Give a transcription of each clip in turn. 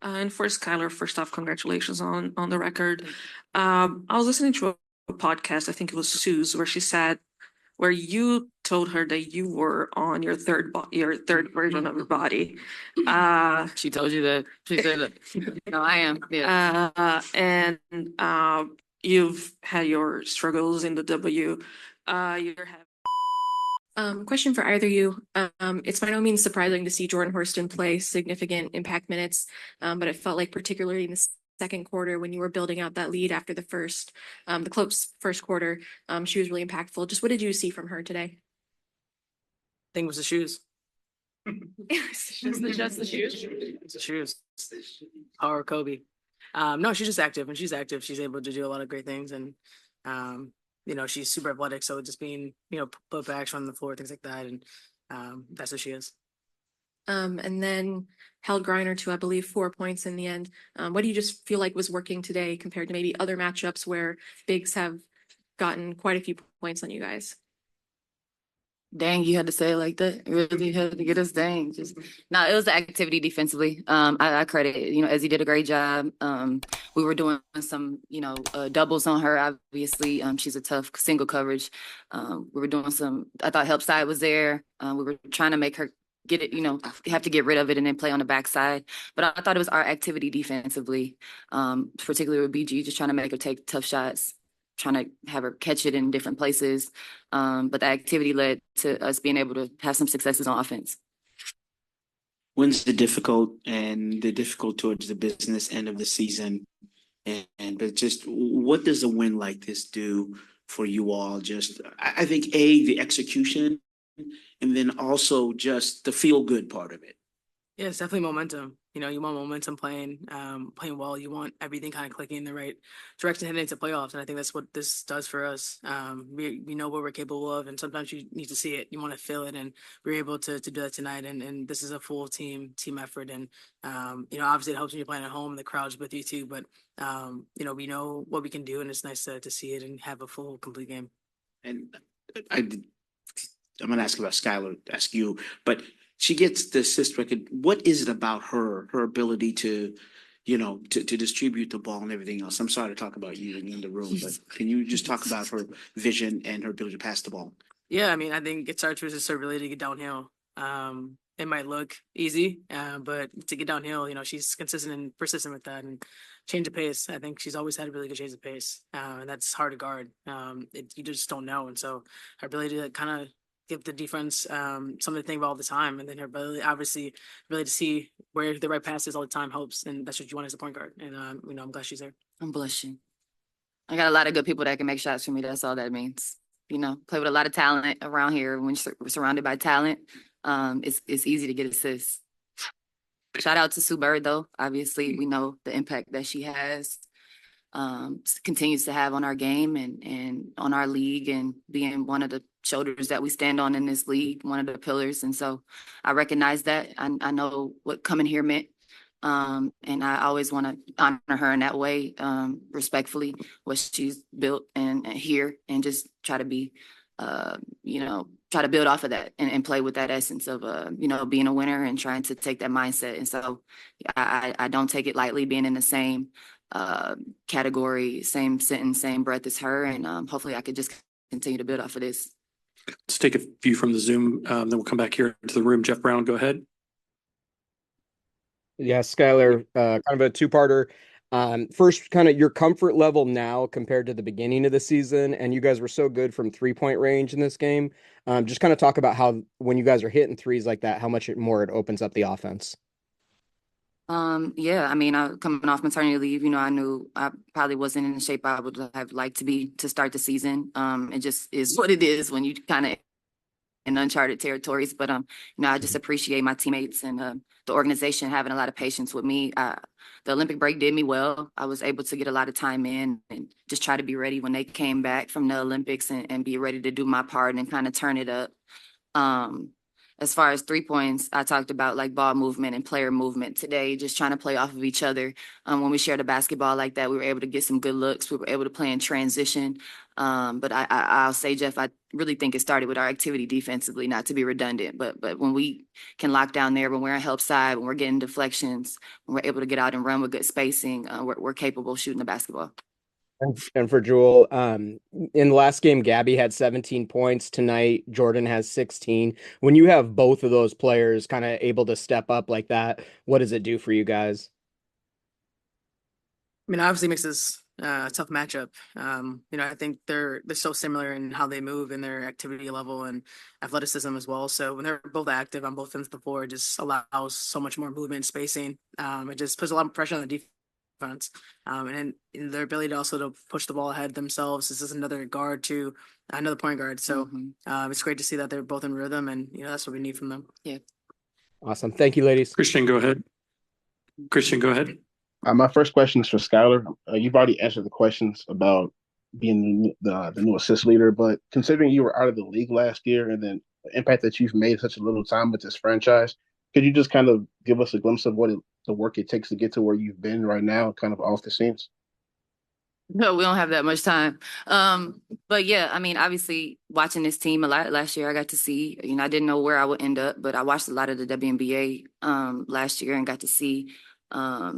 And for Skylar, first off, congratulations on the record. I was listening to a podcast, I think it was Sue's, where you told her that you were on your third version of your body. She told you that. She said that. No, I am. Yeah. And you've had your struggles in the W. You're having Question for either of you. It's by no means surprising to see Jordan Horston play significant impact minutes, but it felt like particularly in the second quarter when you were building out that lead after the close first quarter, she was really impactful. Just what did you see from her today? I think it was the shoes. just the shoes. It's the shoes. Or Kobe. No, she's just active. When she's active, she's able to do a lot of great things. And she's super athletic. So just being, put backs on the floor, things like that. And that's what she is. And then held Griner to, I believe, 4 points in the end. What do you just feel like was working today compared to maybe other matchups where bigs have gotten quite a few points on you guys? Dang, you had to say it like that. You really had to get us dang. It was the activity defensively. I credit, Ezzy did a great job. We were doing some, doubles on her, obviously. She's a tough single coverage. We were doing I thought help side was there. We were trying to make her get it, have to get rid of it and then play on the backside. But I thought it was our activity defensively, particularly with BG, just trying to make her take tough shots, trying to have her catch it in different places. But the activity led to us being able to have some successes on offense. When's the difficult towards the business end of the season? But just what does a win like this do for you all? Just, I think, the execution, and then also just the feel good part of it. Yeah, it's definitely momentum. You want momentum playing well. You want everything kind of clicking in the right direction heading into playoffs. And I think that's what this does for us. We know what we're capable of, and sometimes you need to see it. You want to feel it, and we're able to do that tonight. And this is a full team effort. And, obviously it helps when you're playing at home and the crowd's with you too. But, we know what we can do, and it's nice to see it and have a full, complete game. And I'm going to ask you, but she gets the assist record. What is it about her ability to distribute the ball and everything else? I'm sorry to talk about you in the room, but can you just talk about her vision and her ability to pass the ball? Yeah, I think it starts with her ability to get downhill. It might look easy, but to get downhill, she's consistent and persistent with that, and change of pace. I think she's always had a really good change of pace, and that's hard to guard. You just don't know, and so her ability to kind of give the defense something to think about all the time, and then her ability, obviously, really to see where the right pass is all the time helps, and that's what you want as a point guard. And I'm glad she's there. I'm blushing. I got a lot of good people that can make shots for me. That's all that means. Play with a lot of talent around here. When you're surrounded by talent, it's easy to get assists. Shout out to Sue Bird, though. Obviously, we know the impact that she has, continues to have on our game and on our league, and being one of the shoulders that we stand on in this league, one of the pillars. And so I recognize that. I know what coming here meant. And I always want to honor her in that way, respectfully, what she's built and here, and just try to be, try to build off of that and play with that essence of, being a winner and trying to take that mindset. And so I don't take it lightly being in the same category, same sentence, same breath as her. And hopefully I could just continue to build off of this. Let's take a few from the Zoom, then we'll come back here to the room. Jeff Brown, go ahead. Yeah, Skylar, kind of a two-parter. First, kind of your comfort level now compared to the beginning of the season, and you guys were so good from three-point range in this game. Just kind of talk about how when you guys are hitting threes like that, how much more it opens up the offense. Yeah, coming off maternity leave, I knew I probably wasn't in the shape I would have liked to be to start the season. It just is what it is when you kind of in uncharted territories. But I just appreciate my teammates and the organization having a lot of patience with me. The Olympic break did me well. I was able to get a lot of time in and just try to be ready when they came back from the Olympics and be ready to do my part and kind of turn it up. as far as 3 points, I talked about like ball movement and player movement today, just trying to play off of each other. When we shared a basketball like that, we were able to get some good looks. We were able to play in transition. But I'll say, Jeff, I really think it started with our activity defensively, not to be redundant, but when we can lock down there, when we're on help side, when we're getting deflections, when we're able to get out and run with good spacing, we're capable of shooting the basketball. And for Jewell, in the last game, Gabby had 17 points. Tonight, Jordan has 16. When you have both of those players kind of able to step up like that, what does it do for you guys? I mean, obviously makes this a tough matchup. I think they're so similar in how they move and their activity level and athleticism as well. So when they're both active on both ends of the floor, it just allows so much more movement and spacing. It just puts a lot of pressure on the defense. And in their ability to also to push the ball ahead themselves. This is another point guard. So it's great to see that they're both in rhythm, and that's what we need from them. Yeah. Awesome. Thank you, ladies. Christian, go ahead. Christian, go ahead. My first question is for Skylar. You've already answered the questions about being the new assist leader, but considering you were out of the league last year and then the impact that you've made such a little time with this franchise, could you just kind of give us a glimpse of the work it takes to get to where you've been right now, kind of off the scenes? No, we don't have that much time. But yeah, I mean, obviously watching this team a lot last year, I got to see, I didn't know where I would end up, but I watched a lot of the WNBA last year and got to see, I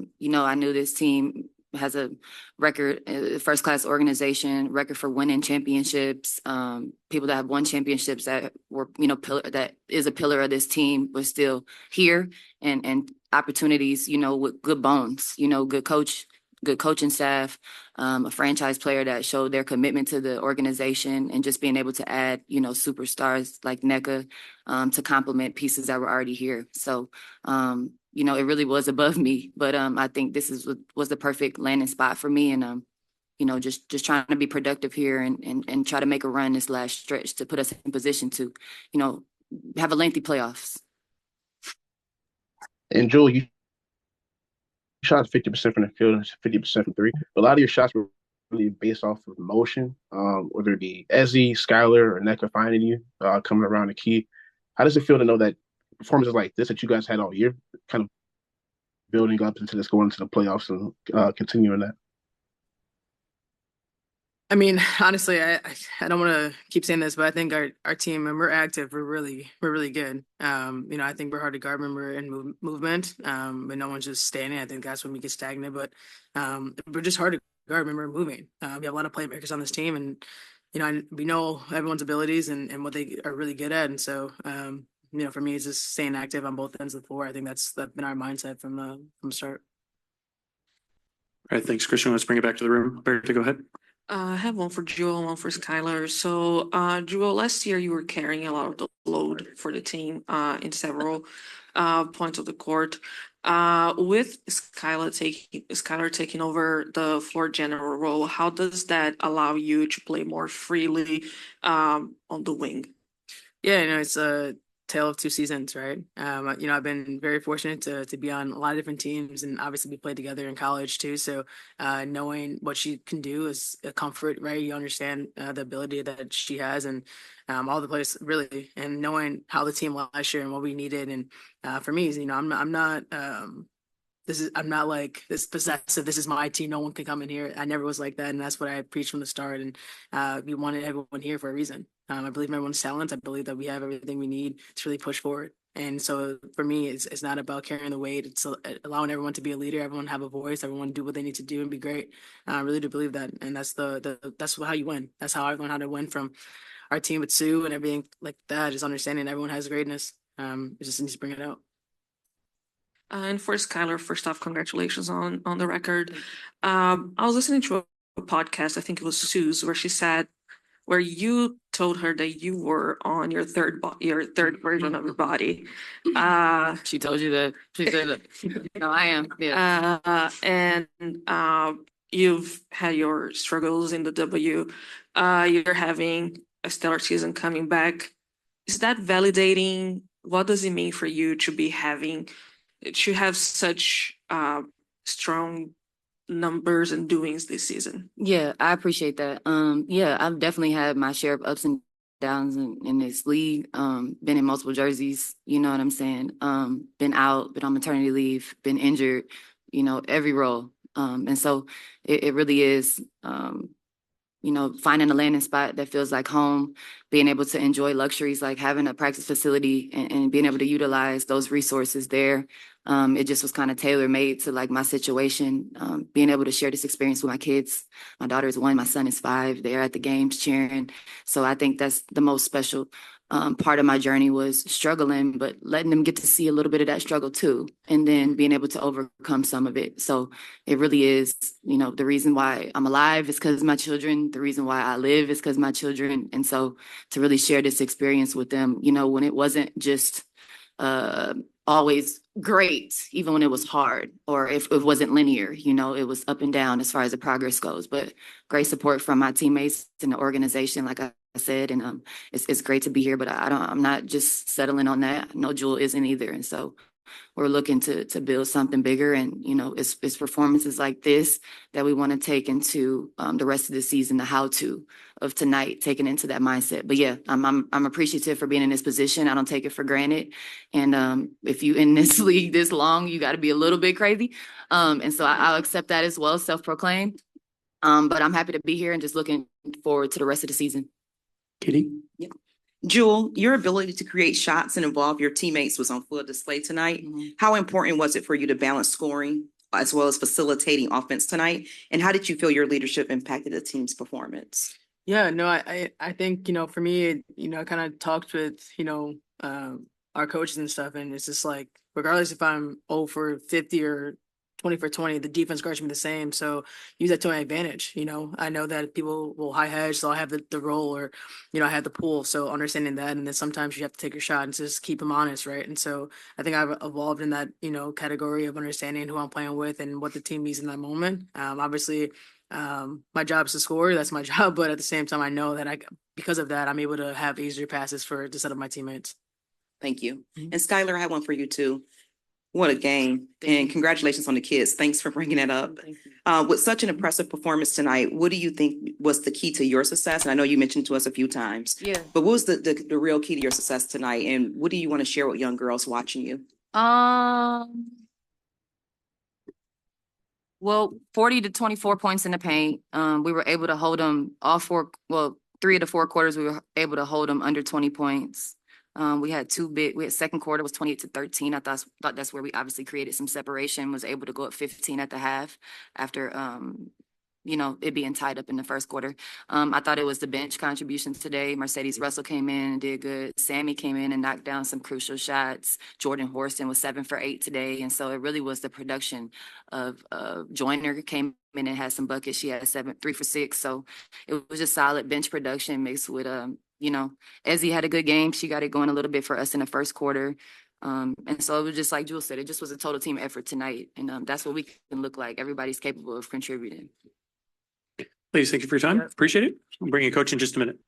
knew this team has a record, first class organization, record for winning championships, people that have won championships that were, that is a pillar of this team was still here and opportunities, with good bones, good coaching staff, a franchise player that showed their commitment to the organization and just being able to add, superstars like NECA to complement pieces that were already here. So, it really was above me, but I think this was the perfect landing spot for me. And, just trying to be productive here and try to make a run this last stretch to put us in position to, have a lengthy playoffs. And Jewell, you shot 50% from the field and 50% from three. But a lot of your shots were really based off of motion, whether it be Ezzy, Skylar, or NECA finding you, coming around the key. How does it feel to know that performances like this that you guys had all year, kind of building up into this, going into the playoffs and continuing that? I mean, honestly, I don't want to keep saying this, but I think our team, and we're active, we're really good. I think we're hard to guard when we're in movement, but no one's just standing. I think that's when we get stagnant, but we're just hard to guard when we're moving. We have a lot of playmakers on this team, and we know everyone's abilities and what they are really good at, and so for me, it's just staying active on both ends of the floor. I think that's been our mindset from the start. All right, thanks, Christian. Let's bring it back to the room. Berta, go ahead. I have one for Jewell, one for Skylar. So, Jewell, last year you were carrying a lot of the load for the team in several points of the court. With Skylar taking over the floor general role, how does that allow you to play more freely on the wing? Yeah, it's a tale of two seasons, right? I've been very fortunate to be on a lot of different teams, and obviously we played together in college too. So knowing what she can do is a comfort, right? You understand the ability that she has, and all the players really, and knowing how the team last year and what we needed. And for me, I'm not I'm not like this possessive. This is my team. No one can come in here. I never was like that, and that's what I preached from the start. And we wanted everyone here for a reason. I believe in everyone's talents. I believe that we have everything we need to really push forward. And so for me, it's not about carrying the weight. It's allowing everyone to be a leader, everyone have a voice, everyone do what they need to do and be great. I really do believe that, and that's that's how you win. That's how I learned how to win from our team with Sue and everything like that. Just understanding everyone has greatness. It just needs to bring it out. And for Skylar, first off, congratulations on the record. I was listening to a podcast, I think it was Sue's, where you told her that you were on your third version of your body. She told you that. She said that. No, I am. Yeah. And you've had your struggles in the W. You're having a stellar season coming back. Is that validating? What does it mean for you to have such strong numbers and doings this season? Yeah, I appreciate that. Yeah, I've definitely had my share of ups and downs in this league. Been in multiple jerseys, you know what I'm saying? Been out, been on maternity leave, been injured, you know, every role. And so it really is, you know, finding a landing spot that feels like home, being able to enjoy luxuries like having a practice facility and being able to utilize those resources there. It just was kind of tailor made to like my situation, being able to share this experience with my kids. My daughter is 1, my son is 5. They're at the games cheering. So I think that's the most special part of my journey was struggling, but letting them get to see a little bit of that struggle too, and then being able to overcome some of it. So it really is, you know, the reason why I'm alive is because of my children. The reason why I live is because of my children. And so to really share this experience with them, you know, when it wasn't just always great, even when it was hard, or if it wasn't linear, you know, it was up and down as far as the progress goes, but great support from my teammates and the organization, like I said, and it's great to be here, but I'm not just settling on that. No, Jewell isn't either. And so we're looking to build something bigger, and you know, it's performances like this that we want to take into the rest of the season, the how-to of tonight, taking into that mindset. But yeah, I'm appreciative for being in this position. I don't take it for granted. And if you in this league this long, you got to be a little bit crazy. And so I'll accept that as well, self-proclaimed. But I'm happy to be here and just looking forward to the rest of the season. Katie? Jewell, your ability to create shots and involve your teammates was on full display tonight. How important was it for you to balance scoring as well as facilitating offense tonight? And how did you feel your leadership impacted the team's performance? Yeah, no, I think, you know, for me, you know, I kind of talked with, you know, our coaches and stuff, and it's just like, regardless if I'm 0 for 50 or 20 for 20, the defense guards me the same. So use that to my advantage. You know, I know that people will high hedge, so I have the role, or, you know, I have the pool. So understanding that, and then sometimes you have to take your shot and just keep them honest, right? And so I think I've evolved in that, you know, category of understanding who I'm playing with and what the team needs in that moment. Obviously, my job is to score. That's my job. But at the same time, I know that because of that, I'm able to have easier passes to set up my teammates. Thank you. And Skylar, I had one for you too. What a game. And congratulations on the kids. Thanks for bringing that up. With such an impressive performance tonight, what do you think was the key to your success? And I know you mentioned to us a few times. Yeah. But what was the real key to your success tonight? And what do you want to share with young girls watching you? Well, 40 to 24 points in the paint. We were able to hold them 3 of the 4 quarters, we were able to hold them under 20 points. We had second quarter was 28 to 13. I thought that's where we obviously created some separation, was able to go up 15 at the half after, you know, it being tied up in the first quarter. I thought it was the bench contributions today. Mercedes Russell came in and did good. Sammy came in and knocked down some crucial shots. Jordan Horston was 7 for 8 today. And so it really was the production of Joyner came in and had some buckets. She had 3 for 6. So it was just solid bench production mixed with, you know, Ezzy had a good game. She got it going a little bit for us in the first quarter. And so it was just like Jewell said, it just was a total team effort tonight. And that's what we can look like. Everybody's capable of contributing. Ladies, thank you for your time. Appreciate it. I'll bring a coach in just a minute.